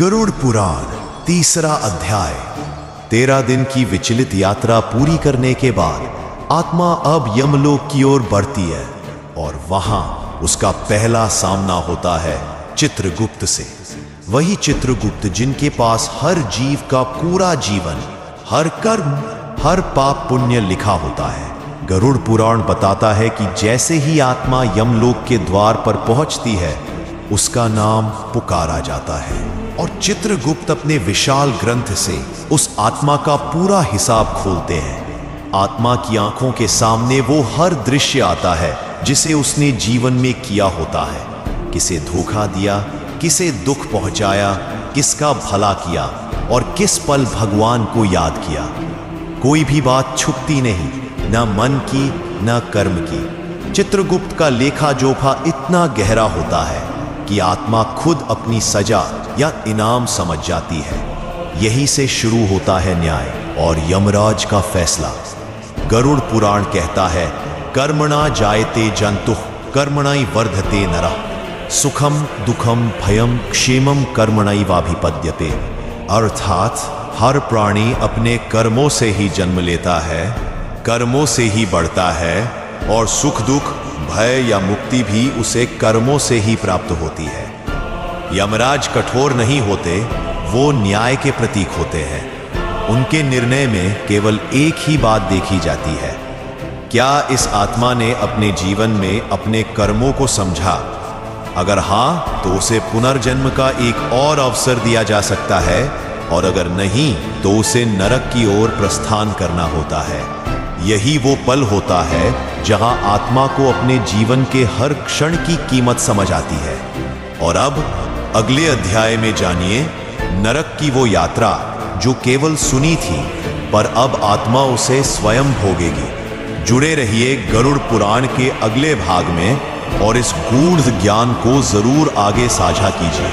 गरुड़ पुराण तीसरा अध्याय। 13 दिन की विचलित यात्रा पूरी करने के बाद आत्मा अब यमलोक की ओर बढ़ती है और वहां उसका पहला सामना होता है चित्रगुप्त से। वही चित्रगुप्त जिनके पास हर जीव का पूरा जीवन, हर कर्म, हर पाप पुण्य लिखा होता है। गरुड़ पुराण बताता है कि जैसे ही आत्मा यमलोक के द्वार पर पहुंचती है, उसका नाम पुकारा जाता है और चित्रगुप्त अपने विशाल ग्रंथ से उस आत्मा का पूरा हिसाब खोलते हैं। आत्मा की आंखों के सामने वो हर दृश्य आता है जिसे उसने जीवन में किया होता है। किसे धोखा दिया, किसे दुख पहुंचाया, किसका भला किया और किस पल भगवान को याद किया। कोई भी बात छुपती नहीं, न मन की न कर्म की। चित्रगुप्त का लेखा जोखा इतना गहरा होता है कि आत्मा खुद अपनी सजा या इनाम समझ जाती है। यही से शुरू होता है न्याय और यमराज का फैसला। गरुड़ पुराण कहता है, कर्मणा जायते जंतुः कर्मणैव वर्धते नरः सुखम दुखम भयम क्षेमम कर्मणैवाभिपद्यते। अर्थात हर प्राणी अपने कर्मों से ही जन्म लेता है, कर्मों से ही बढ़ता है और सुख दुख, भय या मुक्ति भी उसे कर्मों से ही प्राप्त होती है। यमराज कठोर नहीं होते, वो न्याय के प्रतीक होते हैं। उनके निर्णय में केवल एक ही बात देखी जाती है, क्या इस आत्मा ने अपने जीवन में अपने कर्मों को समझा। अगर हाँ, तो उसे पुनर्जन्म का एक और अवसर दिया जा सकता है और अगर नहीं, तो उसे नरक की ओर प्रस्थान करना होता है। यही वो पल होता है जहां आत्मा को अपने जीवन के हर क्षण की कीमत समझ आती है। और अब अगले अध्याय में जानिए नरक की वो यात्रा जो केवल सुनी थी, पर अब आत्मा उसे स्वयं भोगेगी। जुड़े रहिए गरुड़ पुराण के अगले भाग में और इस गूढ़ ज्ञान को जरूर आगे साझा कीजिए।